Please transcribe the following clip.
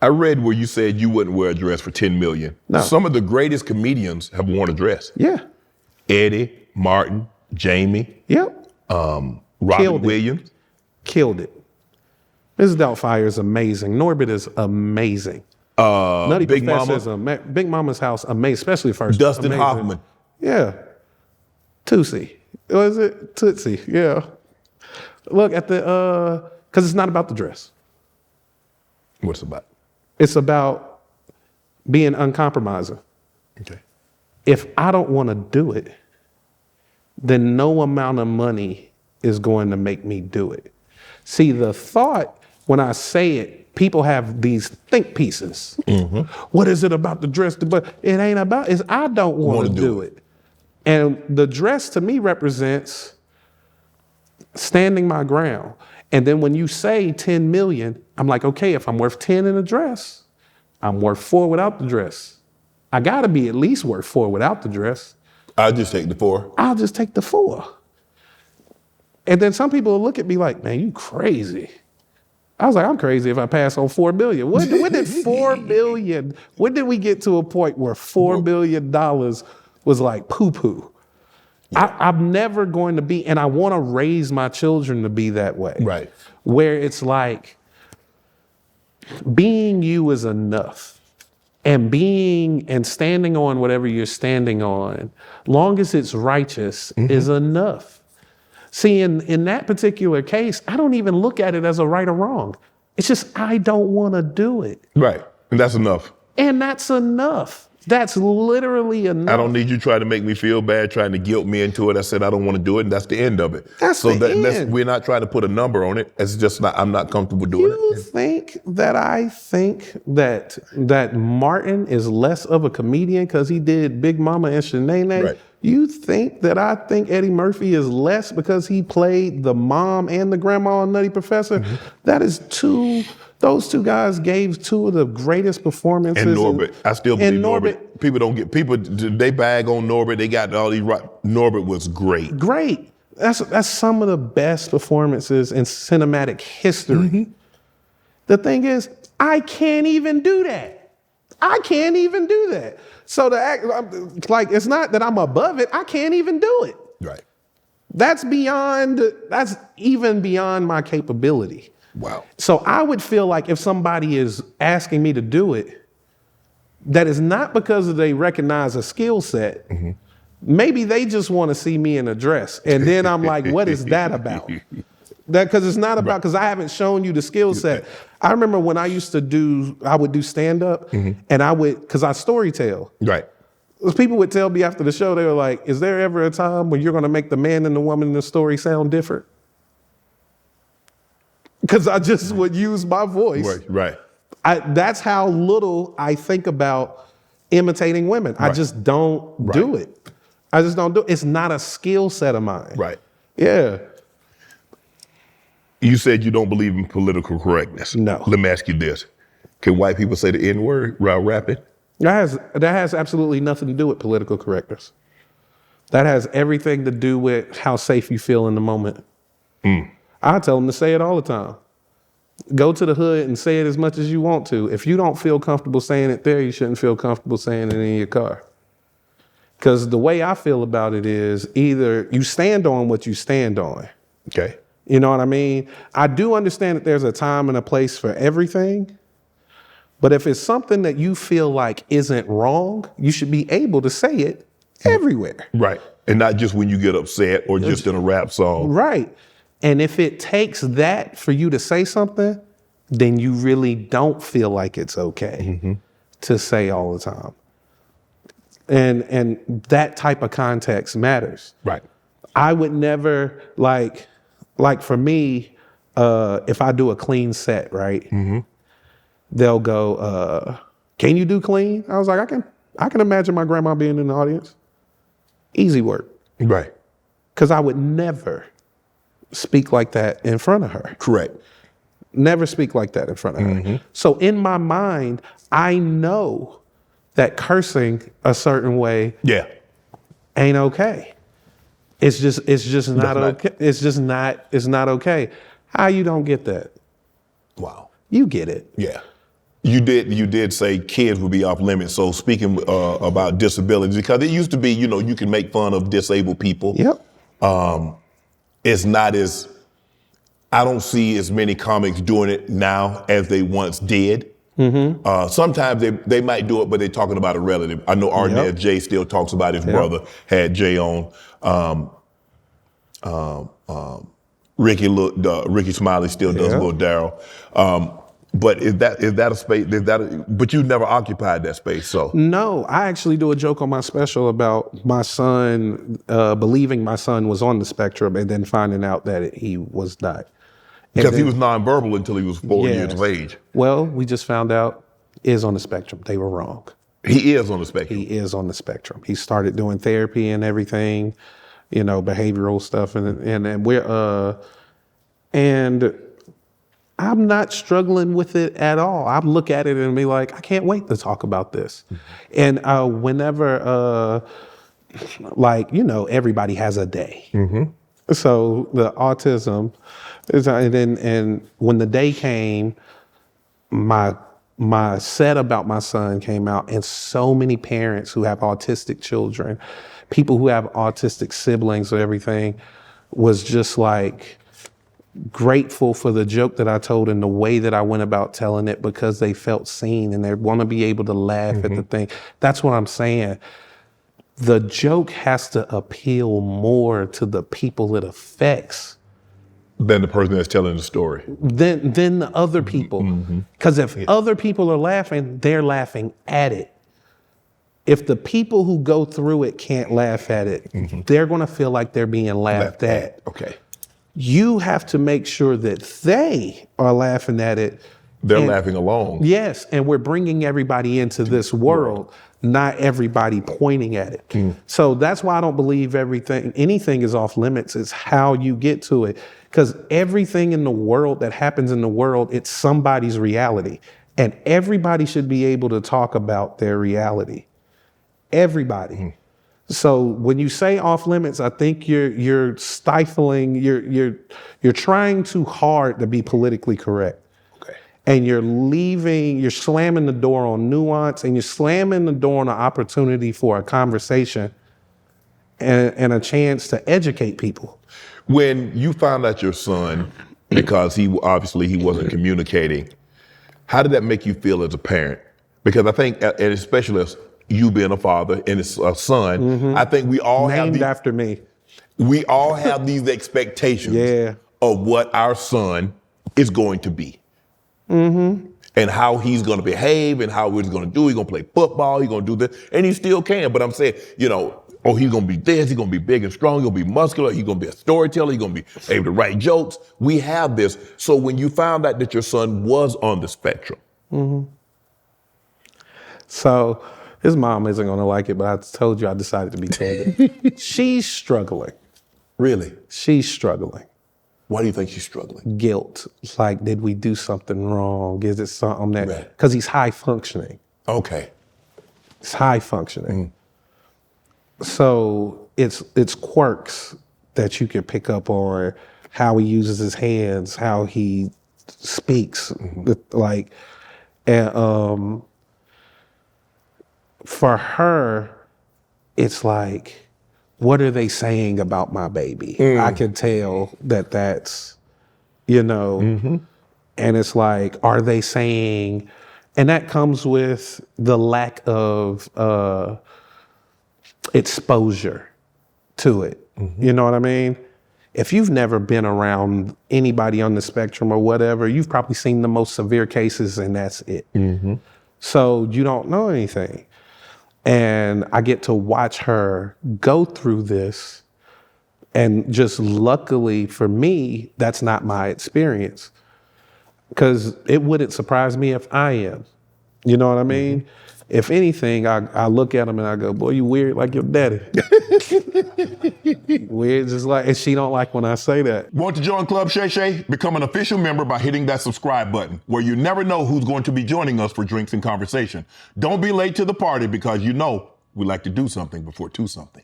I read where you said you wouldn't wear a dress for $10 million. No. Some of the greatest comedians have worn a dress. Yeah. Eddie, Martin, Jamie. Yep. Robin Williams. Killed it. Mrs. Doubtfire is amazing. Norbit is amazing. Nutty Big Professor Mama. Big Mama's House, amazing, especially first. Dustin amazing. Hoffman. Yeah. Tootsie. Was it? Tootsie, yeah. Look at the, because it's not about the dress. What's it about? It's about being uncompromising. Okay. If I don't want to do it, then no amount of money is going to make me do it. See, the thought, when I say it, people have these think pieces. Mm-hmm. What is it about the dress? But it ain't about, it's I don't want to do it. And the dress to me represents standing my ground. And then when you say 10 million, I'm like, okay, if I'm worth 10 in a dress, I'm worth 4 without the dress. I gotta be at least worth 4 without the dress. I'll just take the 4. I'll just take the 4. And then some people will look at me like, man, you crazy. I was like, I'm crazy if I pass on $4 billion. When did $4 billion, when did we get to a point where $4 billion was like poo-poo? Yeah. I'm never going to be, and I want to raise my children to be that way. Right. Where it's like, being you is enough. And being and standing on whatever you're standing on, long as it's righteous, is enough. See, in that particular case, I don't even look at it as a right or wrong. It's just, I don't want to do it. Right. And that's enough. And that's enough. That's literally enough. I don't need you trying to make me feel bad, trying to guilt me into it. I said I don't want to do it, and that's the end of it. That's the end. We're not trying to put a number on it. It's just not. I'm not comfortable doing it. You think that I think that Martin is less of a comedian because he did Big Mama and Shanae? Right. You think that I think Eddie Murphy is less because he played the mom and the grandma on Nutty Professor? That is those two guys gave 2 of the greatest performances. And Norbit, I still believe Norbit. People they bag on Norbit. They got all these Norbit was great. Great. That's some of the best performances in cinematic history. The thing is, I can't even do that. I can't even do that. So the act, like, it's not that I'm above it. I can't even do it. Right. That's even beyond my capability. Wow. So I would feel like if somebody is asking me to do it, that is not because they recognize a skill set. Maybe they just want to see me in a dress. And then I'm like, what is that about? Because it's not about, because I haven't shown you the skill set. I remember when I would do stand-up, and because I storytell. Right. People would tell me after the show, they were like, is there ever a time when you're going to make the man and the woman in the story sound different? Because I just would use my voice. Right. That's how little I think about imitating women. I just don't do it. I just don't do it. It's not a skill set of mine. Right. Yeah. You said you don't believe in political correctness. No. Let me ask you this. Can white people say the N-word while rapping? That has absolutely nothing to do with political correctness. That has everything to do with how safe you feel in the moment. I tell them to say it all the time. Go to the hood and say it as much as you want to. If you don't feel comfortable saying it there, you shouldn't feel comfortable saying it in your car. Because the way I feel about it is either you stand on what you stand on. Okay. You know what I mean? I do understand that there's a time and a place for everything. But if it's something that you feel like isn't wrong, you should be able to say it everywhere. Right. And not just when you get upset or just in a rap song. Right. And if it takes that for you to say something, then you really don't feel like it's okay to say all the time. And that type of context matters. Right. I would never, like for me, if I do a clean set, right? They'll go, can you do clean? I was like, I can imagine my grandma being in the audience. Easy work. Right. Because I would never speak like that in front of her. Correct. Never speak like that in front of her. So in my mind, I know that cursing a certain way ain't okay. It's just not okay. It's not okay. How you don't get that? Wow. You get it. Yeah. You did say kids would be off limits. So speaking about disabilities, because it used to be, you can make fun of disabled people. Yep. It's not as, I don't see as many comics doing it now as they once did. Sometimes they might do it, but they're talking about a relative. I know Arnett Jay still talks about his brother had Jay on. Ricky Smiley still does Little Daryl. But is that a space? But you never occupied that space, so. No, I actually do a joke on my special about my son, believing my son was on the spectrum and then finding out that he was not. Because he was nonverbal until he was 4 years of age. Well, we just found out is on the spectrum. They were wrong. He is on the spectrum. He is on the spectrum. He started doing therapy and everything, behavioral stuff, and we're and I'm not struggling with it at all. I look at it and be like, I can't wait to talk about this. And whenever, everybody has a day. So the autism is, and when the day came, my set about my son came out, and so many parents who have autistic children, people who have autistic siblings or everything, was just like grateful for the joke that I told and the way that I went about telling it, because they felt seen and they want to be able to laugh at the thing. That's what I'm saying. The joke has to appeal more to the people it affects than the person that's telling the story. Than the other people. Because if other people are laughing, they're laughing at it. If the people who go through it can't laugh at it, they're going to feel like they're being laughed at. Okay. You have to make sure that they are laughing at it. They're laughing along. Yes, and we're bringing everybody into this world, not everybody pointing at it. So that's why I don't believe anything is off limits. It's how you get to it. Because everything in the world that happens in the world, it's somebody's reality. And everybody should be able to talk about their reality. Everybody. So when you say off limits, I think you're stifling, you're trying too hard to be politically correct. Okay. And you're slamming the door on nuance, and you're slamming the door on an opportunity for a conversation and a chance to educate people. When you found out your son, because he wasn't communicating, how did that make you feel as a parent? Because I think, and especially as you being a father and a son, I think we all named after me. We all have these expectations of what our son is going to be. And how he's going to behave and how he's going to do. He's going to play football. He's going to do this. And he still can. But I'm saying, he's going to be this. He's going to be big and strong. He's going to be muscular. He's going to be a storyteller. He's going to be able to write jokes. We have this. So when you found out that your son was on the spectrum. So his mom isn't going to like it, but I told you I decided to be candid. She's struggling. Really? She's struggling. Why do you think she's struggling? Guilt. Like, did we do something wrong? Is it something that, because he's high functioning. Okay. It's high functioning. So it's quirks that you can pick up on, how he uses his hands, how he speaks, and for her, it's like, what are they saying about my baby? I can tell that's, and it's like, are they saying, and that comes with the lack of exposure to it. You know what I mean? If you've never been around anybody on the spectrum or whatever, you've probably seen the most severe cases and that's it. So you don't know anything. And I get to watch her go through this. And just luckily for me, that's not my experience. Because it wouldn't surprise me if I am. You know what I mean? If anything, I look at him and I go, boy, you weird like your daddy. Weird, just like, and she don't like when I say that. Want to join Club Shay Shay? Become an official member by hitting that subscribe button, where you never know who's going to be joining us for drinks and conversation. Don't be late to the party, because we like to do something before two something.